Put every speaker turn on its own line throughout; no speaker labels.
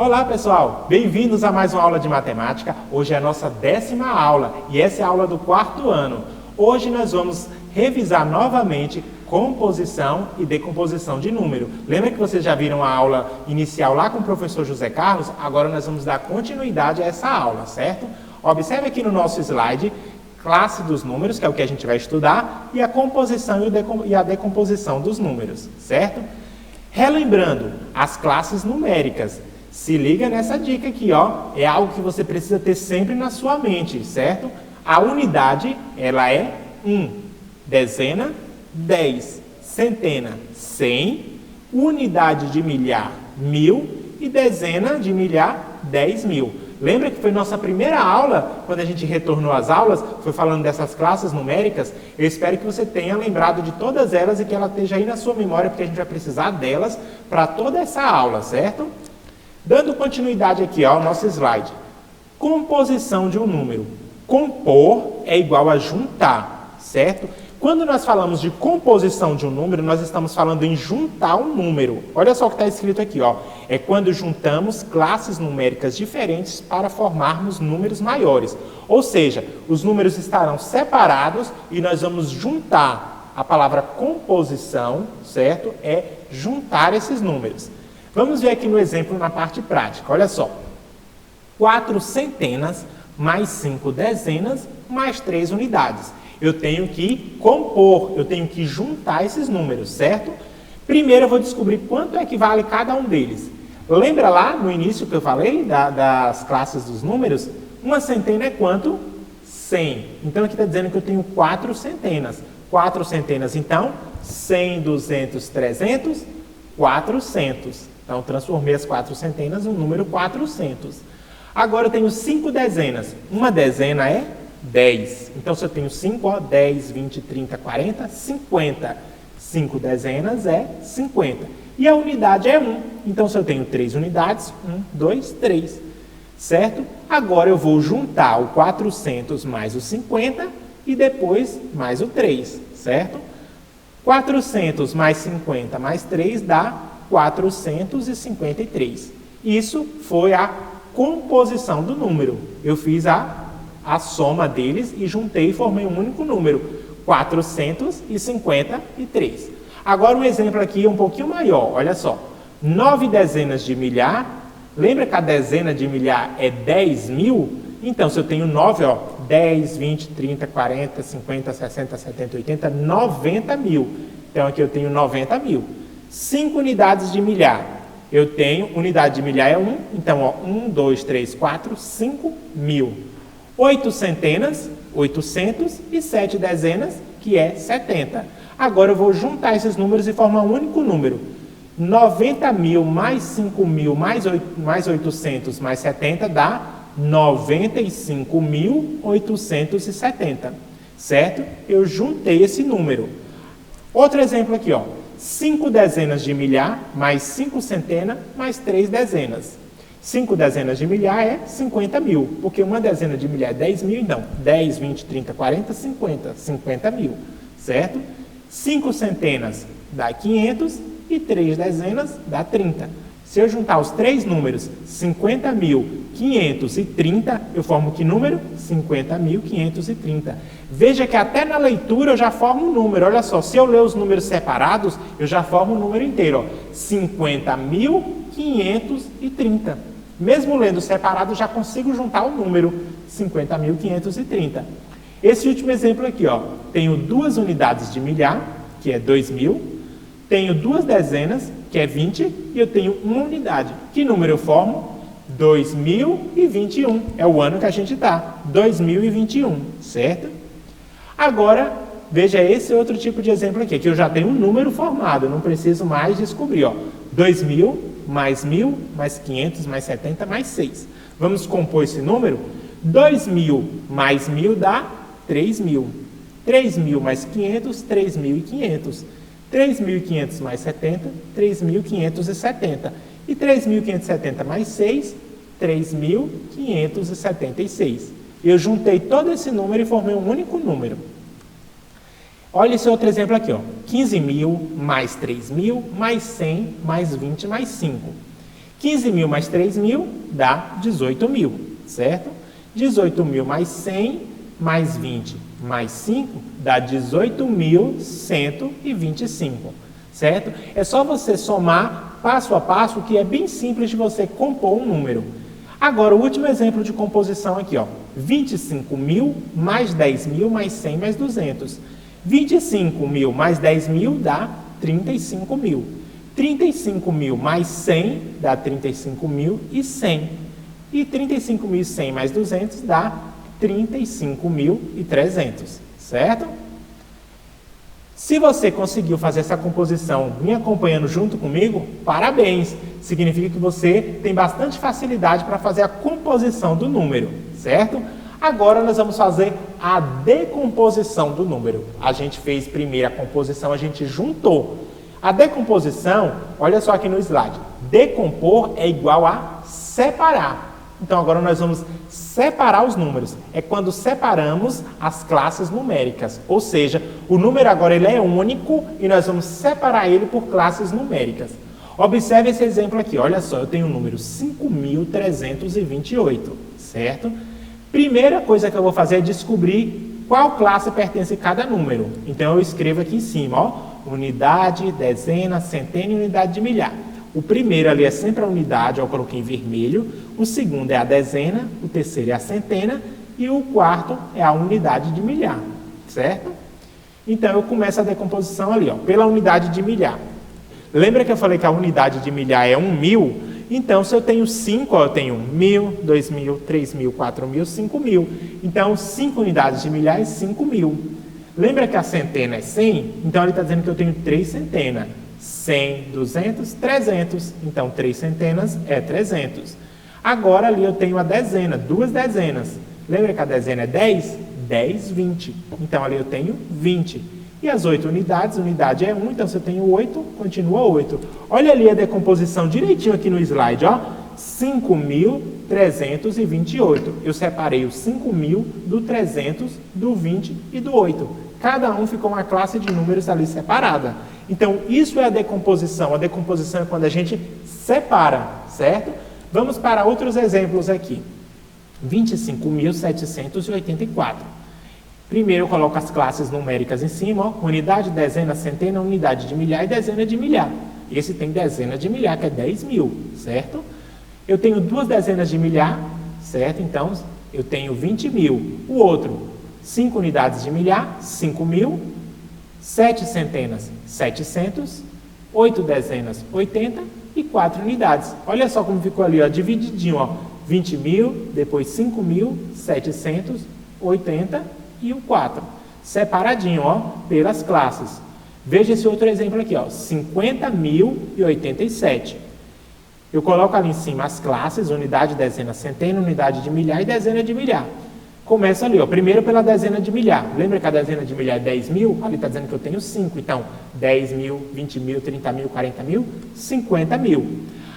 Olá pessoal, bem-vindos a mais uma aula de matemática. Hoje é a nossa 10ª aula e essa é a aula do 4º ano. Hoje nós vamos revisar novamente composição e decomposição de número. Lembra que vocês já viram a aula inicial lá com o professor José Carlos? Agora nós vamos dar continuidade a essa aula, certo? Observe aqui no nosso slide, classe dos números, que é o que a gente vai estudar, e a composição e a decomposição dos números, certo? Relembrando, as classes numéricas. Se liga nessa dica aqui, ó. É algo que você precisa ter sempre na sua mente, certo? A unidade, ela é 1. Dezena, 10. Centena, 100. Unidade de milhar, 1000. E dezena de milhar, 10.000. Lembra que foi nossa primeira aula, quando a gente retornou às aulas, foi falando dessas classes numéricas? Eu espero que você tenha lembrado de todas elas e que ela esteja aí na sua memória, porque a gente vai precisar delas para toda essa aula, certo? Dando continuidade aqui ao nosso slide. Composição de um número. Compor é igual a juntar, certo? Quando nós falamos de composição de um número, nós estamos falando em juntar um número. Olha só o que está escrito aqui, ó. É quando juntamos classes numéricas diferentes para formarmos números maiores. Ou seja, os números estarão separados e nós vamos juntar. A palavra composição, certo? É juntar esses números. Vamos ver aqui no exemplo na parte prática. Olha só. 4 centenas mais 5 dezenas mais 3 unidades. Eu tenho que compor, eu tenho que juntar esses números, certo? Primeiro eu vou descobrir quanto é que vale cada um deles. Lembra lá no início que eu falei das classes dos números? Uma centena é quanto? 100. Então aqui está dizendo que eu tenho 4 centenas. 4 centenas, então, 100, 200, 300, 400. Então, transformei as 4 centenas no número 400. Agora, eu tenho 5 dezenas. Uma dezena é 10. Então, se eu tenho 5, ó, 10, 20, 30, 40, 50. 5 dezenas é 50. E a unidade é 1. Então, se eu tenho 3 unidades, 1, 2, 3. Certo? Agora, eu vou juntar o 400 mais o 50 e depois mais o 3. Certo? 400 mais 50 mais 3 dá 453. Isso foi a composição do número. Eu fiz a soma deles e juntei e formei um único número, 453. Agora um exemplo aqui um pouquinho maior, olha só. 9 dezenas de milhar, lembra que a dezena de milhar é 10.000? Então, se eu tenho 9, ó, 10, 20, 30, 40, 50, 60, 70, 80, 90.000. Então, aqui eu tenho 90.000. 5 unidades de milhar. Eu tenho, unidade de milhar é 1, então, ó, 1, 2, 3, 4, 5.000. 8 centenas, 800, e 7 dezenas, que é 70. Agora eu vou juntar esses números e formar um único número. 90.000 mais 5.000 mais 800 mais 70 dá 95.870. Certo? Eu juntei esse número. Outro exemplo aqui, ó. 5 dezenas de milhar, mais 5 centenas, mais 3 dezenas. 5 dezenas de milhar é 50.000, porque uma dezena de milhar é 10.000, então 10, 20, 30, 40, 50, 50.000, certo? 5 centenas dá 500 e 3 dezenas dá 30. Se eu juntar os três números, 50.000, 530, eu formo que número? 50.530. Veja que até na leitura eu já formo um número. Olha só, se eu ler os números separados, eu já formo um número inteiro. 50.530. Mesmo lendo separado, eu já consigo juntar o número 50.530. Esse último exemplo aqui, ó, tenho 2 unidades de milhar, que é 2.000. Tenho 2 dezenas, que é 20, e eu tenho uma unidade. Que número eu formo? 2021. É o ano que a gente está. 2021, certo? Agora, veja esse outro tipo de exemplo aqui, que eu já tenho um número formado, eu não preciso mais descobrir, ó. 2.000 mais 1.000 mais 500 mais 70 mais 6. Vamos compor esse número? 2.000 mais 1.000 dá 3.000. 3.000 mais 500, 3.500. 3.500 mais 70, 3.570. E 3.570 mais 6, 3.576. Eu juntei todo esse número e formei um único número. Olha esse outro exemplo aqui, ó. 15.000 mais 3.000 mais 100 mais 20 mais 5. 15 mil mais 3 mil dá 18 mil, certo? 18 mil mais 100 mais 20 mais 5 dá 18.125, certo? É só você somar passo a passo, que é bem simples de você compor um número. Agora, o último exemplo de composição aqui, ó. 25 mil mais 10 mil mais 100 mais 200. 25 mil mais 10 mil dá 35 mil. 35 mil mais 100 dá 35.100. E 35.100 mais 200 dá 35.300, certo? Se você conseguiu fazer essa composição me acompanhando junto comigo, parabéns! Significa que você tem bastante facilidade para fazer a composição do número, certo? Agora nós vamos fazer a decomposição do número. A gente fez primeiro a composição, a gente juntou. A decomposição, olha só aqui no slide, decompor é igual a separar. Então agora nós vamos separar os números. É quando separamos as classes numéricas. Ou seja, o número agora ele é único e nós vamos separar ele por classes numéricas. Observe esse exemplo aqui. Olha só, eu tenho o número 5.328, certo? Primeira coisa que eu vou fazer é descobrir qual classe pertence a cada número. Então eu escrevo aqui em cima, ó, unidade, dezena, centena e unidade de milhar. O primeiro ali é sempre a unidade, eu coloquei em vermelho. O segundo é a dezena, o terceiro é a centena e o quarto é a unidade de milhar, certo? Então eu começo a decomposição ali, ó, pela unidade de milhar. Lembra que eu falei que a unidade de milhar é 1.000? Então, se eu tenho 5, eu tenho 1.000, 2.000, 3.000, 4.000, 5.000. Então, 5 unidades de milhar é 5.000. Lembra que a centena é 100? Então, ele está dizendo que eu tenho 3 centenas. 100, 200, 300. Então, 3 centenas é 300. Agora, ali eu tenho a dezena, 2 dezenas. Lembra que a dezena é 10? 10, 20. Então, ali eu tenho 20. E as 8 unidades, unidade é 1, então se eu tenho 8, continua 8. Olha ali a decomposição direitinho aqui no slide, ó. 5.328. Eu separei o 5.000 do 300, do 20 e do 8. Cada um ficou uma classe de números ali separada. Então, isso é a decomposição. A decomposição é quando a gente separa, certo? Vamos para outros exemplos aqui. 25.784. Primeiro eu coloco as classes numéricas em cima, ó, unidade, dezena, centena, unidade de milhar e dezena de milhar. Esse tem dezena de milhar, que é 10.000, certo? Eu tenho 2 dezenas de milhar, certo? Então, eu tenho 20.000. O outro, 5 unidades de milhar, 5.000. 7 centenas, 700. 8 dezenas, 80. E 4 unidades. Olha só como ficou ali, ó, divididinho, ó. 20.000, depois 5.700, 80 e o 4, separadinho, ó, pelas classes. Veja esse outro exemplo aqui, ó, 50.087. Eu coloco ali em cima as classes, unidade, dezena, centena, unidade de milhar e dezena de milhar. Começa ali, ó, primeiro pela dezena de milhar. Lembra que a dezena de milhar é 10.000? Ali está dizendo que eu tenho 5. Então, 10.000, 20.000, 30.000, 40.000, 50.000.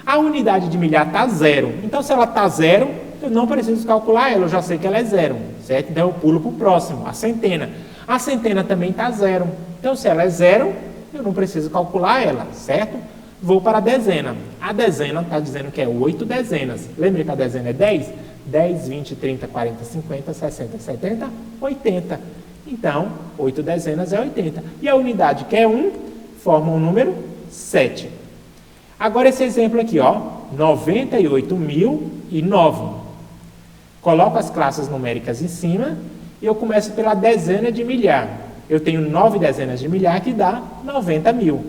A unidade de milhar está 0. Então, se ela está 0, eu não preciso calcular ela, eu já sei que ela é 0, certo? Então eu pulo para o próximo, a centena. A centena também está 0. Então, se ela é 0, eu não preciso calcular ela, certo? Vou para a dezena. A dezena está dizendo que é 8 dezenas. Lembra que a dezena é 10? 10, 20, 30, 40, 50, 60, 70, 80. Então, 8 dezenas é 80. E a unidade, que é 1, forma o número 7. Agora esse exemplo aqui, ó, 98.009. Coloco as classes numéricas em cima e eu começo pela dezena de milhar. Eu tenho 9 dezenas de milhar, que dá 90.000.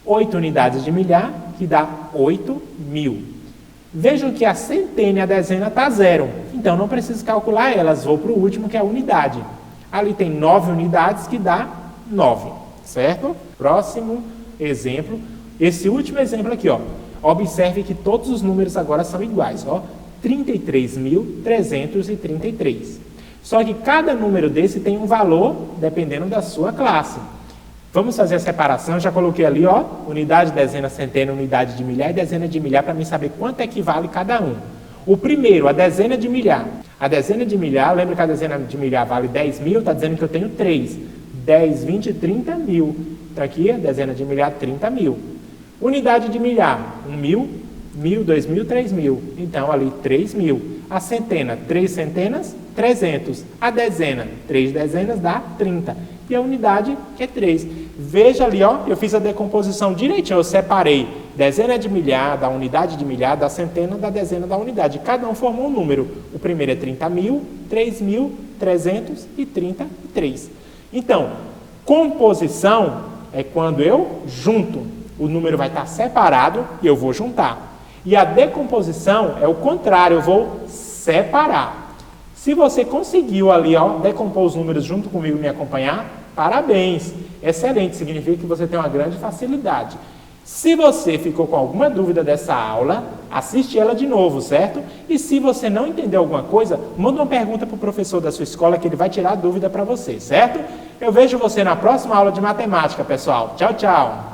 8 unidades de milhar, que dá 8.000. Vejam que a centena e a dezena está 0. Então, não preciso calcular elas. Vou para o último, que é a unidade. Ali tem 9 unidades, que dá 9. Certo? Próximo exemplo. Esse último exemplo aqui, ó. Observe que todos os números agora são iguais, ó. 33.333. Só que cada número desse tem um valor dependendo da sua classe. Vamos fazer a separação, já coloquei ali, ó, unidade, dezena, centena, unidade de milhar e dezena de milhar para mim saber quanto equivale cada um. O primeiro, a dezena de milhar. A dezena de milhar, lembra que a dezena de milhar vale 10.000, está dizendo que eu tenho 3. 10, 20, 30.000. Então aqui a dezena de milhar, 30.000. Unidade de milhar, 1.000. 1000, 2000, 3000. Então, ali, 3000. A centena, 3 centenas, 300. A dezena, 3 dezenas dá 30. E a unidade, que é 3. Veja ali, ó, eu fiz a decomposição direitinho. Eu separei dezena de milhar, da unidade de milhar, da centena, da dezena, da unidade. Cada um formou um número. O primeiro é 30.000, 3.000, 300 e 33. Então, composição é quando eu junto. O número vai estar separado e eu vou juntar. E a decomposição é o contrário, eu vou separar. Se você conseguiu ali, ó, decompor os números junto comigo e me acompanhar, parabéns! Excelente, significa que você tem uma grande facilidade. Se você ficou com alguma dúvida dessa aula, assiste ela de novo, certo? E se você não entendeu alguma coisa, manda uma pergunta para o professor da sua escola que ele vai tirar a dúvida para você, certo? Eu vejo você na próxima aula de matemática, pessoal. Tchau, tchau!